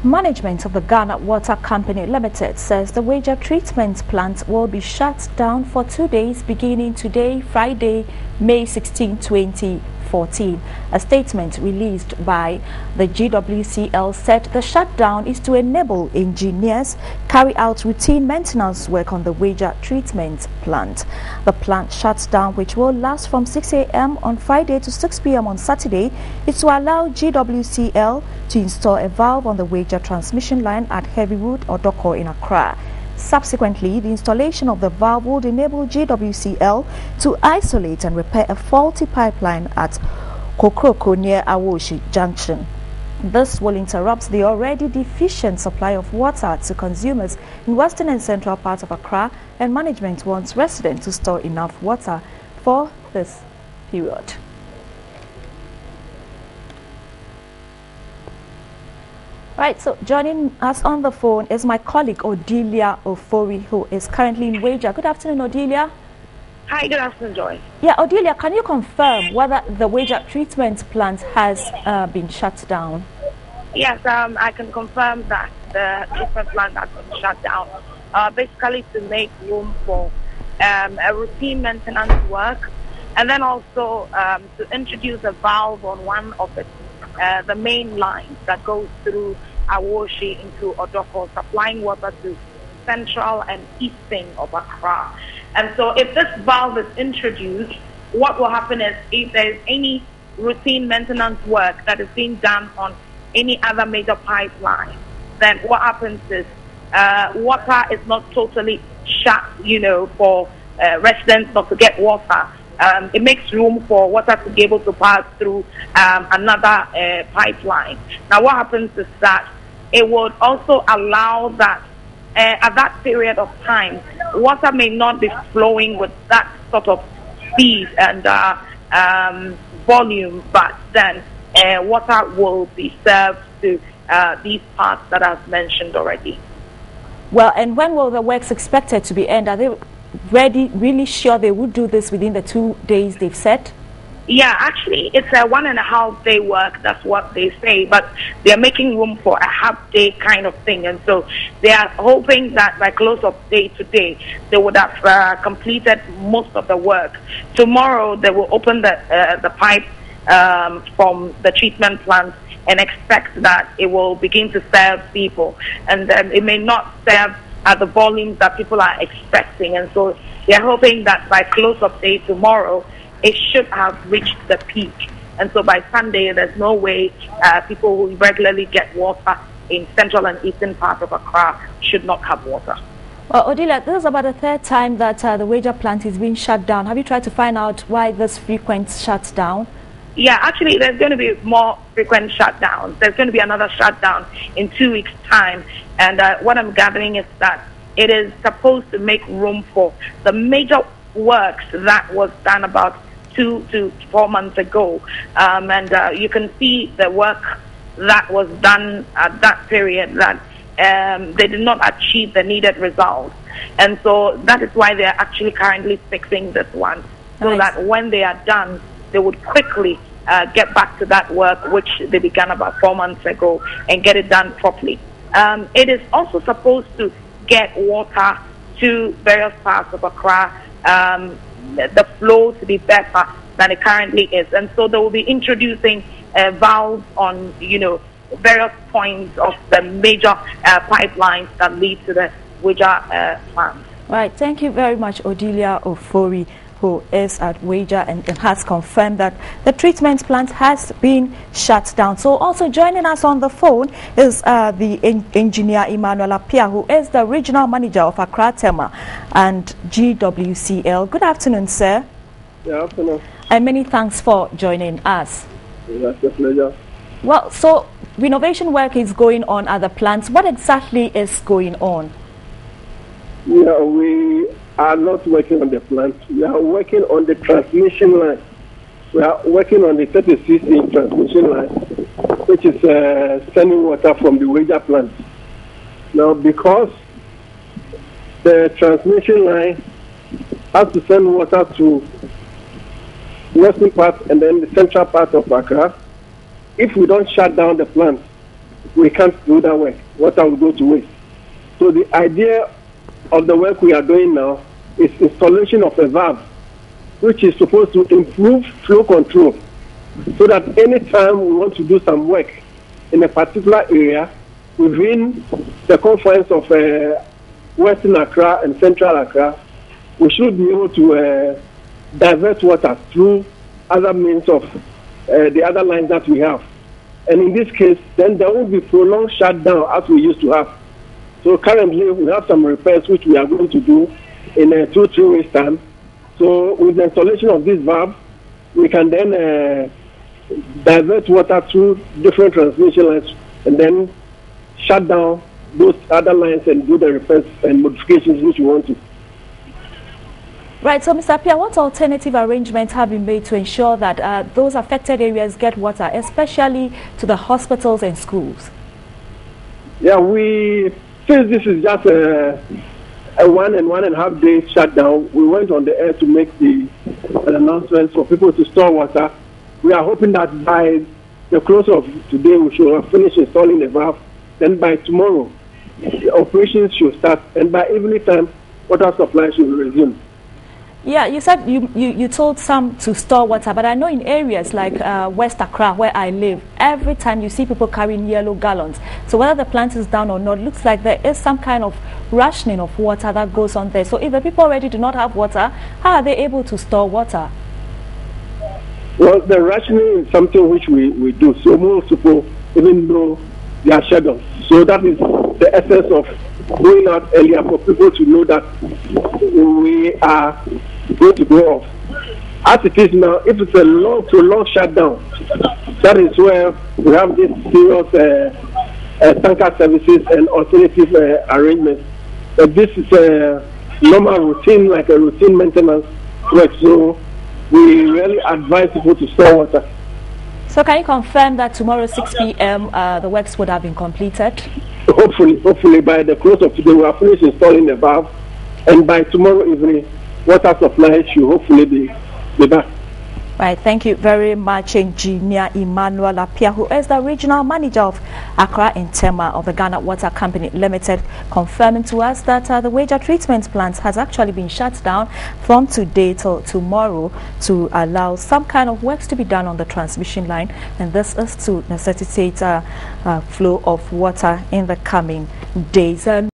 Management of the Ghana Water Company Limited says the Weija treatment plant will be shut down for 2 days beginning today, Friday, May 16, 2014. A statement released by the GWCL said the shutdown is to enable engineers carry out routine maintenance work on the Weija treatment plant. The plant shutdown, which will last from 6 a.m. on Friday to 6 p.m. on Saturday, is to allow GWCL to install a valve on the Weija transmission line at Heavywood Odoko in Accra. Subsequently, the installation of the valve would enable GWCL to isolate and repair a faulty pipeline at Kokroko near Awoshi Junction. This will interrupt the already deficient supply of water to consumers in western and central parts of Accra, and management wants residents to store enough water for this period. Right, so joining us on the phone is my colleague Odelia Ofori, who is currently in Weija. Good afternoon, Odelia. Hi, good afternoon, Joy. Yeah, Odelia, can you confirm whether the Weija treatment plant has been shut down? Yes, I can confirm that the treatment plant has been shut down, basically to make room for a routine maintenance work, and then also to introduce a valve on one of the main lines that goes through Awoshi into Odoko, supplying water to central and eastern of Accra. And so if this valve is introduced, what will happen is if there is any routine maintenance work that is being done on any other major pipeline, then what happens is water is not totally shut, for residents not to get water. It makes room for water to be able to pass through another pipeline. Now, what happens is that it would also allow that at that period of time, water may not be flowing with that sort of speed and volume, but then water will be served to these parts that I've mentioned already. Well, and when will the works expected to be ended? Are they really sure they would do this within the 2 days they've set? Yeah, actually, it's a 1.5 day work. That's what they say, but they're making room for a half-day kind of thing, and so they are hoping that by close of day today, they would have completed most of the work. Tomorrow, they will open the pipe from the treatment plant and expect that it will begin to serve people, and it may not serve at the volumes that people are expecting, and so they're hoping that by close of day tomorrow, it should have reached the peak. And so by Sunday, there's no way people who regularly get water in central and eastern parts of Accra should not have water. Well, Odelia, this is about the third time that the Weija plant is being shut down. Have you tried to find out why this frequent shuts down? Yeah, actually, there's going to be more frequent shutdowns. There's going to be another shutdown in 2 weeks' time. And what I'm gathering is that it is supposed to make room for the major works that was done about 2 to 4 months ago. And you can see the work that was done at that period that they did not achieve the needed results. And so that is why they are actually currently fixing this one, so that when they are done, they would quickly get back to that work, which they began about 4 months ago, and get it done properly. It is also supposed to get water to various parts of Accra, the flow to be better than it currently is. And so they will be introducing valves on, various points of the major pipelines that lead to the Weija plant. Right. Thank you very much, Odelia Ofori, who is at Weija and has confirmed that the treatment plant has been shut down. So also joining us on the phone is the engineer Emmanuel Apia, who is the regional manager of Accra Tema and GWCL. Good afternoon, sir. Good afternoon. And many thanks for joining us. That's a pleasure. Well, so renovation work is going on at the plants. What exactly is going on? Yeah, we are not working on the plant. We are working on the transmission line. We are working on the 36-inch transmission line, which is sending water from the Weija plant. Now, because the transmission line has to send water to western part and then the central part of Accra, if we don't shut down the plant, we can't do that work. Water will go to waste. So the idea of the work we are doing now is installation of a valve, which is supposed to improve flow control, so that anytime we want to do some work in a particular area within the confines of Western Accra and Central Accra, we should be able to divert water through other means of the other lines that we have. And in this case, then there will be prolonged shutdown as we used to have. So currently, we have some repairs which we are going to do in 2-3 weeks' time. So with the installation of this valve, we can then divert water through different transmission lines and then shut down those other lines and do the repairs and modifications which we want to. Right, so Mr. Pia, what alternative arrangements have been made to ensure that those affected areas get water, especially to the hospitals and schools? Yeah, since this is just a 1.5 day shutdown, we went on the air to make the announcements for people to store water. We are hoping that by the close of today, we should have finished installing the valve. Then by tomorrow, the operations should start, and by evening time, water supply should resume. Yeah, you said you told some to store water, but I know in areas like West Accra, where I live, every time you see people carrying yellow gallons. So whether the plant is down or not, looks like there is some kind of rationing of water that goes on there. So if the people already do not have water, how are they able to store water? Well, the rationing is something which we do. So most people, even though they are scheduled. So that is the essence of going out earlier for people to know that we are going to go off. As it is now, if it's a long shutdown, that is where we have this serious tanker services and alternative arrangements. But this is a normal routine, like a routine maintenance work. So we really advise people to store water. So can you confirm that tomorrow 6 p.m. The works would have been completed? Hopefully by the close of today we are finished installing the valve, and by tomorrow evening water supply should hopefully be back. Right, thank you very much, Engineer Emmanuel Apia, who is the regional manager of Accra and Tema of the Ghana Water Company Limited, confirming to us that the Weija treatment plant has actually been shut down from today till tomorrow to allow some kind of works to be done on the transmission line, and this is to necessitate flow of water in the coming days.